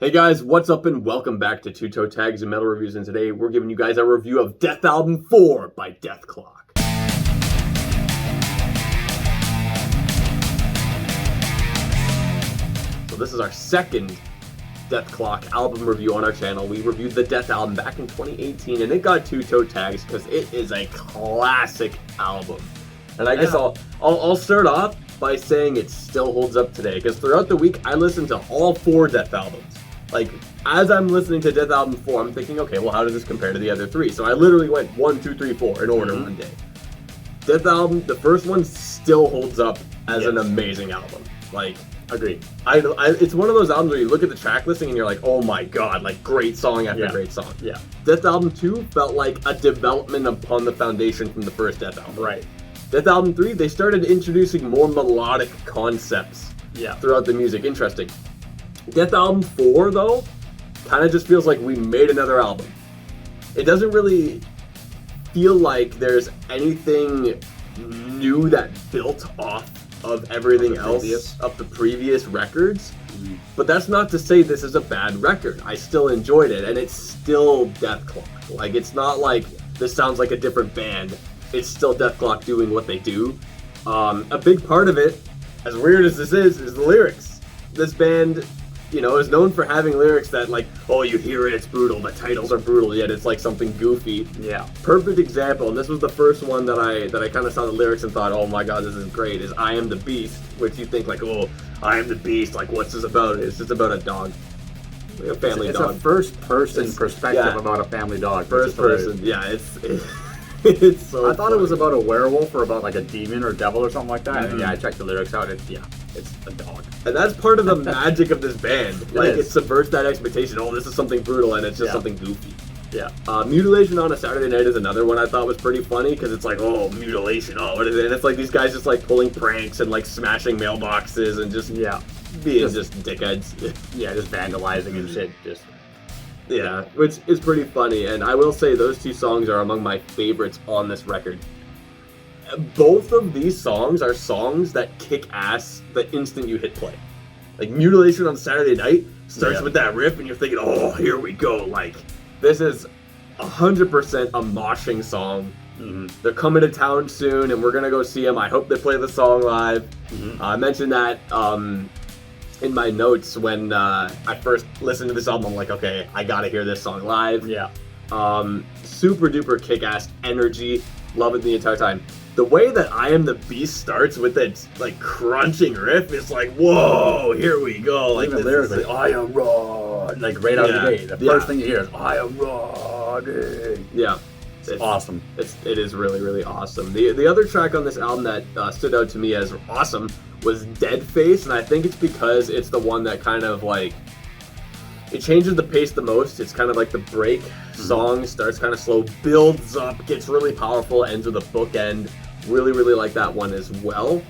Hey guys, what's up and welcome back to Toe Tags and Metal Reviews, and today we're giving you guys a review of Dethalbum 4 by Dethklok. So this is our second Dethklok album review on our channel. We reviewed the Death album back in 2018 and it got 2 toe tags because it is a classic album. And I guess I'll start off by saying it still holds up today because throughout the week I listened to all 4 Death albums. Like, as I'm listening to Dethalbum 4, I'm thinking, okay, well, how does this compare to the other 3? So I literally went 1, 2, 3, 4 in order one day. Dethalbum, the first one still holds up as an amazing album. Like, agreed. It's one of those albums where you look at the track listing and you're like, oh my god, like great song after great song. Yeah. Dethalbum 2 felt like a development upon the foundation from the first Death album. Right. Dethalbum 3, they started introducing more melodic concepts throughout the music. Interesting. Dethalbum 4, though, kind of just feels like we made another album. It doesn't really feel like there's anything new that built off of everything else of the previous records. But that's not to say this is a bad record. I still enjoyed it, and it's still Dethklok. Like, it's not like this sounds like a different band. It's still Dethklok doing what they do. A big part of it, as weird as this is the lyrics. This band, you know, is known for having lyrics that, like, oh, you hear it, it's brutal, the titles are brutal, yet it's like something goofy. Yeah. Perfect example, and this was the first one that I kind of saw the lyrics and thought, oh my god, this is great, is I Am the Beast, which you think like, oh, I am the beast, like what's this about? It's just about a dog. Like a family dog. It's a first-person perspective about a family dog. First person, it's so I thought it was about a werewolf or about like a demon or devil or something like that. And I checked the lyrics out, it's a dog. And that's part of the magic of this band. Like, it subverts that expectation. Oh, this is something brutal, and it's just something goofy. Yeah. Mutilation on a Saturday Night is another one I thought was pretty funny, because it's like, oh, mutilation, oh, what is it? And it's like these guys just like pulling pranks and like smashing mailboxes and just being just dickheads. Just vandalizing and shit. Yeah, which is pretty funny. And I will say those 2 songs are among my favorites on this record. Both of these songs are songs that kick ass the instant you hit play. Like, Mutilation on Saturday Night starts with that riff and you're thinking, oh, here we go. Like, this is 100% a moshing song. They're coming to town soon and we're going to go see them. I hope they play the song live. I mentioned that in my notes when I first listened to this album. I'm like, okay, I got to hear this song live. Yeah. Super duper kick-ass energy. Love it the entire time. The way that I Am the Beast starts with its like crunching riff is like, whoa, here we go. Like, the lyrics, like, I am raw, like right out of the gate. The first thing you hear is, I am raw. Yeah. It's awesome. It is really, really awesome. The other track on this album that stood out to me as awesome was Dead Face, and I think it's because it's the one that kind of like, it changes the pace the most. It's kind of like the break song, starts kind of slow, builds up, gets really powerful, ends with a bookend. Really, really like that one as well.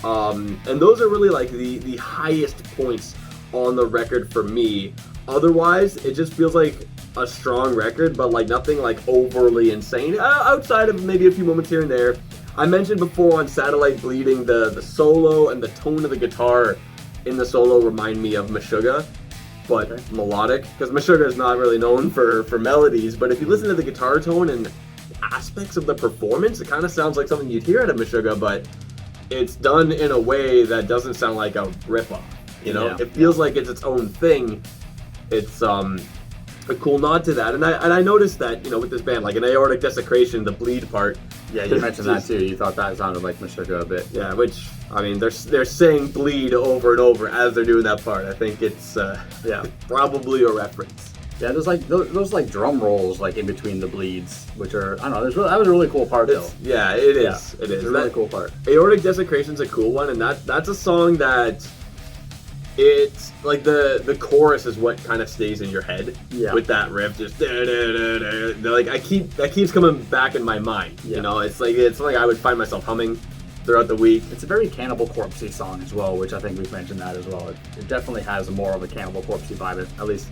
And those are really like the highest points on the record for me. Otherwise, it just feels like a strong record, but like nothing like overly insane, outside of maybe a few moments here and there. I mentioned before on Satellite Bleeding, the solo and the tone of the guitar in the solo remind me of Meshuggah, but melodic, because Meshuggah is not really known for melodies, but if you listen to the guitar tone and aspects of the performance, it kind of sounds like something you'd hear out of Meshuggah, but it's done in a way that doesn't sound like a ripoff. You know, it feels like it's its own thing. It's a cool nod to that, and I noticed that, you know, with this band, like in Aortic Desecration, the bleed part. Yeah, you mentioned that too. You thought that sounded like Meshuggah a bit. Yeah, which, I mean, they're saying bleed over and over as they're doing that part. I think it's probably a reference. Yeah, there's like those like drum rolls like in between the bleeds, which are, I don't know. That was a really cool part though. Yeah, it is. It is. It's a really cool part. Aortic Desecration's a cool one, and that's a song that it's like the chorus is what kind of stays in your head with that riff, just like that keeps coming back in my mind. You know, it's something I would find myself humming throughout the week. It's a very Cannibal Corpse-y song as well, which I think we've mentioned that as well. It definitely has more of a Cannibal Corpse-y vibe, at least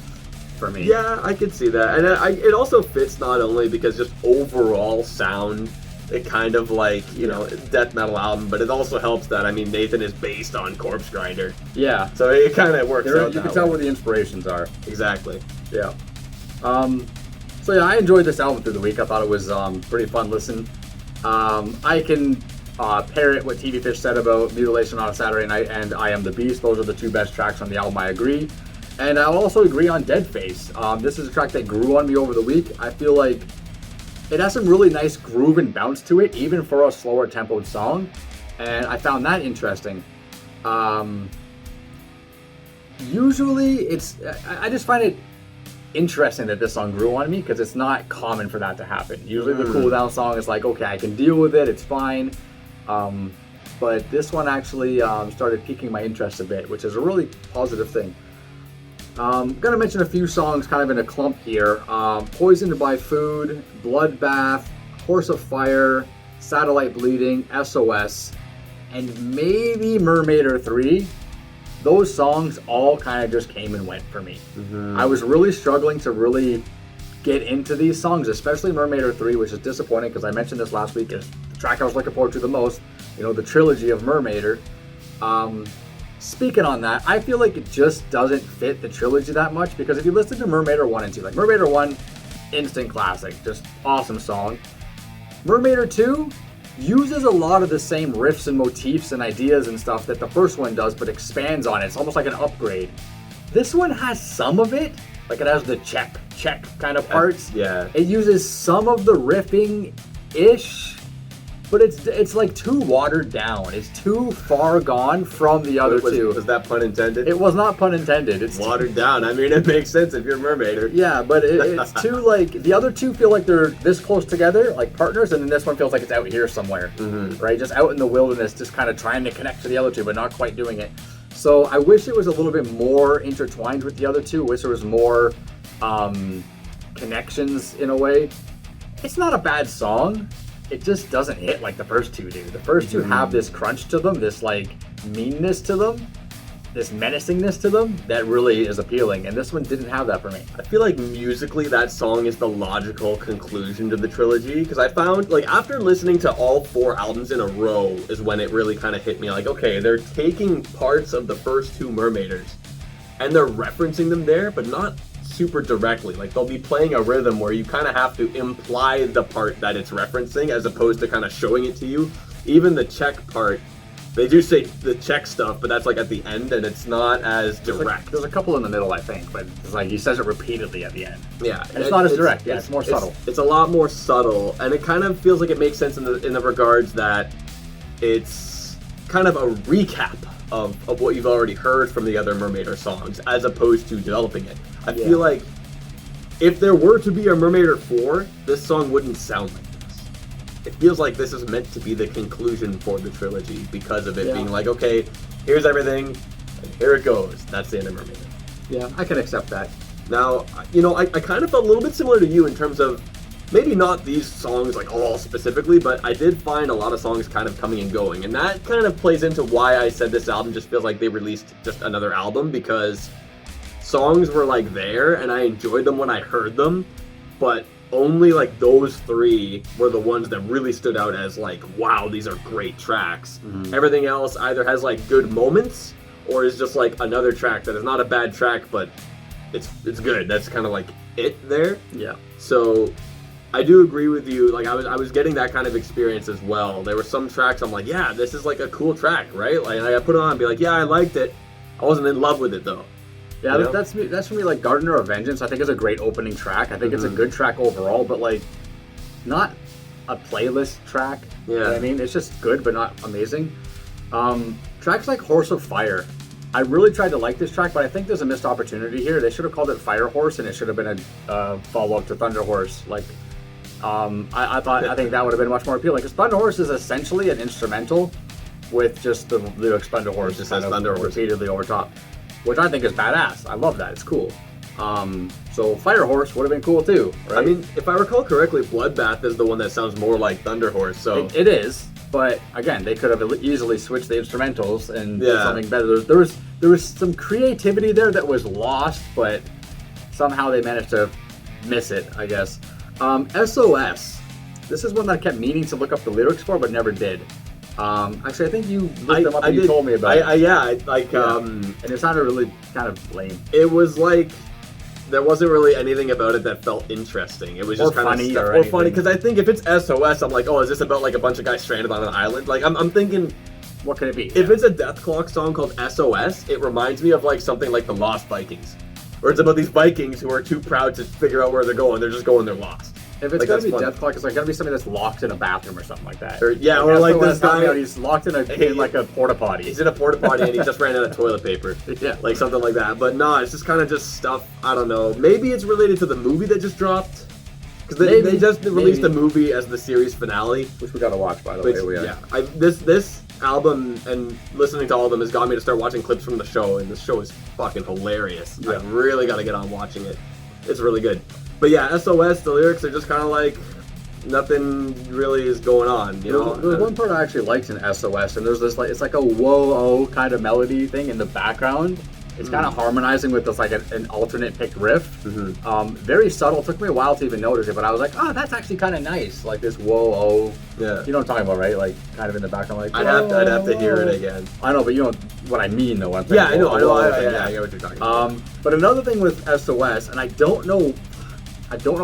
for me. Yeah, I could see that, and it also fits not only because just overall sound it kind of like, you know, death metal album, but it also helps that, I mean, Nathan is based on Corpse Grinder. Yeah. So it kind of works out. You can tell where the inspirations are. Exactly. Yeah. So yeah, I enjoyed this album through the week. I thought it was pretty fun listen. I can parrot what TV Fish said about Mutilation on a Saturday Night and I Am the Beast. Those are the two best tracks on the album, I agree. And I'll also agree on Deadface. This is a track that grew on me over the week. I feel like it has some really nice groove and bounce to it, even for a slower tempoed song. And I found that interesting. Usually, I just find it interesting that this song grew on me because it's not common for that to happen. Usually the cool down song is like, okay, I can deal with it, it's fine. But this one actually started piquing my interest a bit, which is a really positive thing. I'm gonna mention a few songs kind of in a clump here. Poisoned by Food, Bloodbath, Horse of Fire, Satellite Bleeding, SOS, and maybe Mermaider 3. Those songs all kind of just came and went for me. I was really struggling to really get into these songs, especially Mermaider 3, which is disappointing because I mentioned this last week, is the track I was looking forward to the most, you know, the trilogy of Mermaider. Speaking on that, I feel like it just doesn't fit the trilogy that much because if you listen to Mermaider 1 and 2, like Mermaider 1, instant classic, just awesome song. Mermaider 2 uses a lot of the same riffs and motifs and ideas and stuff that the first one does, but expands on it. It's almost like an upgrade. This one has some of it, like it has the check kind of parts. Yeah. It uses some of the riffing-ish, but it's like too watered down. It's too far gone from the other two. Was that pun intended? It was not pun intended. It's watered down. I mean, it makes sense if you're a Mermaider. Yeah, but it's too like the other two feel like they're this close together, like partners, and then this one feels like it's out here somewhere, right? Just out in the wilderness, just kind of trying to connect to the other two, but not quite doing it. So I wish it was a little bit more intertwined with the other two. Wish there was more connections in a way. It's not a bad song. It just doesn't hit like the first two do. The first two have this crunch to them, this like meanness to them, this menacingness to them that really is appealing, and this one didn't have that for me. I feel like musically that song is the logical conclusion to the trilogy because I found like after listening to all 4 albums in a row is when it really kind of hit me like, okay, they're taking parts of the first 2 Mermaiders and they're referencing them there, but not super directly. Like they'll be playing a rhythm where you kind of have to imply the part that it's referencing as opposed to kind of showing it to you. Even the check part, they do say the check stuff, but that's like at the end and it's not as direct. There's a couple in the middle, I think, but it's like he says it repeatedly at the end. Yeah, and it's not as direct. Yeah, it's more subtle. It's a lot more subtle, and it kind of feels like it makes sense in the regards that it's kind of a recap of what you've already heard from the other Mermaider songs, as opposed to developing it. I feel like if there were to be a Mermaider 4, this song wouldn't sound like this. It feels like this is meant to be the conclusion for the trilogy because of it being like, okay, here's everything, and here it goes. That's the end of Mermaider. Yeah, I can accept that. Now, you know, I kind of felt a little bit similar to you in terms of maybe not these songs like all specifically, but I did find a lot of songs kind of coming and going, and that kind of plays into why I said this album just feels like they released just another album, because songs were like there and I enjoyed them when I heard them, but only like those 3 were the ones that really stood out as like, wow, these are great tracks. Everything else either has like good moments or is just like another track that is not a bad track, but it's good. That's kind of like it there. Yeah. So I do agree with you. Like I was getting that kind of experience as well. There were some tracks I'm like, yeah, this is like a cool track, right? Like I put it on and be like, yeah, I liked it. I wasn't in love with it though. Yeah, you know? that's for me. Like Gardener of Vengeance, I think is a great opening track. I think it's a good track overall, but like not a playlist track. Yeah, you know what I mean, it's just good, but not amazing. Tracks like Horse of Fire, I really tried to like this track, but I think there's a missed opportunity here. They should have called it Fire Horse, and it should have been a follow-up to Thunder Horse. Like, I think that would have been much more appealing because Thunder Horse is essentially an instrumental with just the lyrics Thunder Horse just kind of repeatedly over top, which I think is badass. I love that. It's cool. So Fire Horse would have been cool too, right? I mean, if I recall correctly, Bloodbath is the one that sounds more like Thunder Horse. So it is, but again, they could have easily switched the instrumentals and did something better. There was some creativity there that was lost, but somehow they managed to miss it, I guess. SOS. This is one that I kept meaning to look up the lyrics for, but never did. Actually, I think you looked them up and you told me about it. And it sounded really kind of lame. It was like there wasn't really anything about it that felt interesting. It was just kind funny of or funny because I think if it's SOS, I'm like, oh, is this about like a bunch of guys stranded on an island? Like I'm thinking, what could it be? If it's a Dethklok song called SOS, it reminds me of like something like the Lost Vikings, where it's about these Vikings who are too proud to figure out where they're going. They're just going, they're lost. If it's gonna be Dethklok, it's like gonna be something that's locked in a bathroom or something like that. Or like this guy, he's locked in like a porta potty. He's in a porta potty and he just ran out of toilet paper. Yeah, like something like that. But no, it's just kind of just stuff. I don't know. Maybe it's related to the movie that just dropped. Because they just released the movie as the series finale, which we gotta watch, by the way. Yeah, this album and listening to all of them has got me to start watching clips from the show, and this show is fucking hilarious. Yeah. I really got to get on watching it. It's really good. But yeah, SOS, the lyrics are just kind of like nothing really is going on, you know? There's one part I actually liked in SOS, and there's this like, it's like a whoa-oh kind of melody thing in the background. It's kind of harmonizing with this like an alternate picked riff. Very subtle. It took me a while to even notice it, but I was like, oh, that's actually kind of nice. Like this whoa-oh. Yeah. You know what I'm talking about, right? Like kind of in the background, like. I'd have to hear it again. I know, but you know what I mean, though. I know. I get what you're talking about. But another thing with SOS, and I don't know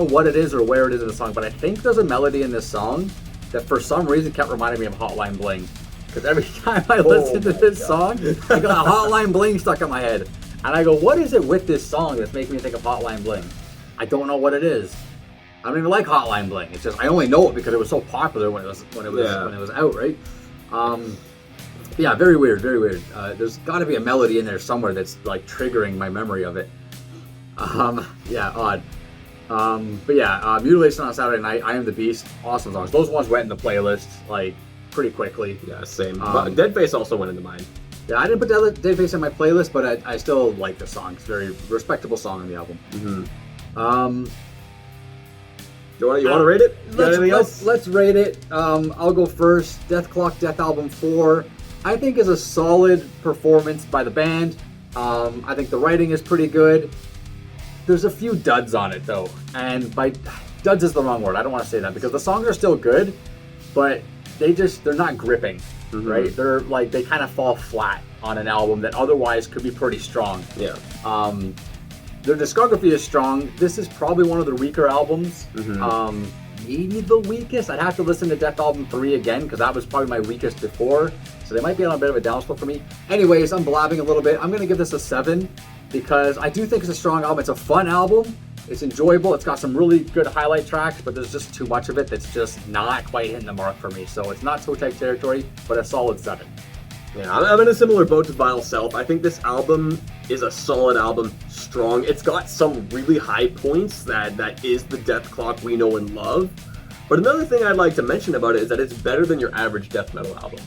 what it is or where it is in the song, but I think there's a melody in this song that for some reason kept reminding me of Hotline Bling. Because every time I listen to this song, I got Hotline Bling stuck in my head. And I go, what is it with this song that's making me think of Hotline Bling? I don't know what it is. I don't even like Hotline Bling. It's just I only know it because it was so popular when it was out, right? Yeah, very weird, very weird. There's got to be a melody in there somewhere that's like triggering my memory of it. Yeah, odd. But yeah, Mutilation on Saturday Night, I Am the Beast, awesome songs. Those ones went in the playlist like pretty quickly. Yeah, same. But Deadface also went into mine. Yeah, I didn't put Deadface in my playlist, but I still like the song. It's a very respectable song on the album. You want to rate it? Anything else? Let's rate it. I'll go first. Dethklok Dethalbum 4, I think is a solid performance by the band. I think the writing is pretty good. There's a few duds on it though, and by duds is the wrong word. I don't want to say that because the songs are still good, but they're not gripping, right? They're like they kind of fall flat on an album that otherwise could be pretty strong. Yeah. Their discography is strong. This is probably one of the weaker albums. Maybe the weakest. I'd have to listen to Dethalbum 3 again because that was probably my weakest before. So they might be on a bit of a downslope for me. Anyways, I'm blabbing a little bit. I'm going to give this a 7 because I do think it's a strong album. It's a fun album. It's enjoyable. It's got some really good highlight tracks, but there's just too much of it that's just not quite hitting the mark for me. So it's not Toe Tags territory, but a solid 7. Yeah, I'm in a similar boat to Vile Self. I think this album is a solid album, strong. It's got some really high points that is the Dethklok we know and love. But another thing I'd like to mention about it is that it's better than your average death metal album.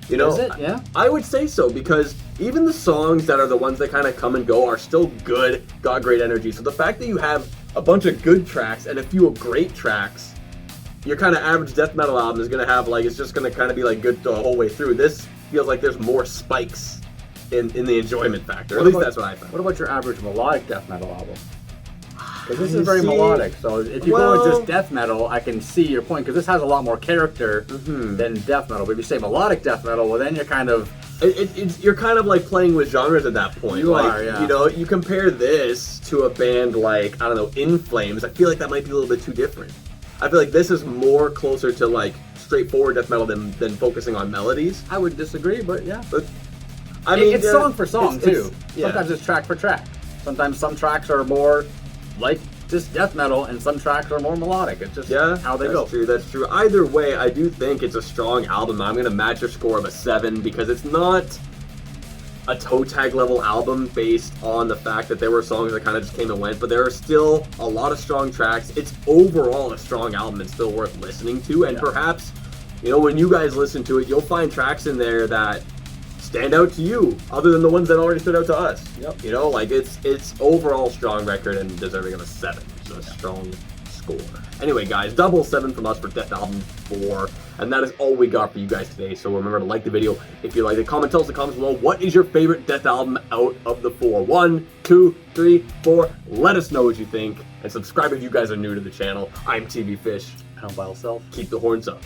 You know, is it? Yeah. I would say so because even the songs that are the ones that kind of come and go are still good, got great energy. So the fact that you have a bunch of good tracks and a few great tracks, your kind of average death metal album is going to have like, it's just going to kind of be like good the whole way through. This feels like there's more spikes in the enjoyment factor. At least that's what I found. What about your average melodic death metal album? Because this is very melodic, so if you go with just death metal, I can see your point, because this has a lot more character than death metal. But if you say melodic death metal, well then you're kind of... You're kind of like playing with genres at that point. You are, yeah. You know, you compare this to a band like, I don't know, In Flames, I feel like that might be a little bit too different. I feel like this is more closer to like straightforward death metal than focusing on melodies. I would disagree, but yeah. But I mean, it's song for song too. Yeah. Sometimes it's track for track. Sometimes some tracks are more like just death metal, and some tracks are more melodic. It's just how they go. That's true. Either way, I do think it's a strong album. I'm going to match your score of a 7 because it's not a toe tag level album based on the fact that there were songs that kind of just came and went, but there are still a lot of strong tracks. It's overall a strong album and still worth listening to, and perhaps, you know, when you guys listen to it, you'll find tracks in there that stand out to you other than the ones that already stood out to us. You know, like it's overall strong record and deserving of a 7. So a strong score. Anyway, guys, double 7 from us for Dethalbum 4, and that is all we got for you guys today. So remember to like the video if you liked it. Tell us in the comments below, what is your favorite Death album out of the 4? 1, 2, 3, 4. Let us know what you think, and subscribe if you guys are new to the channel. I'm TV Fish. Count by yourself. Keep the horns up.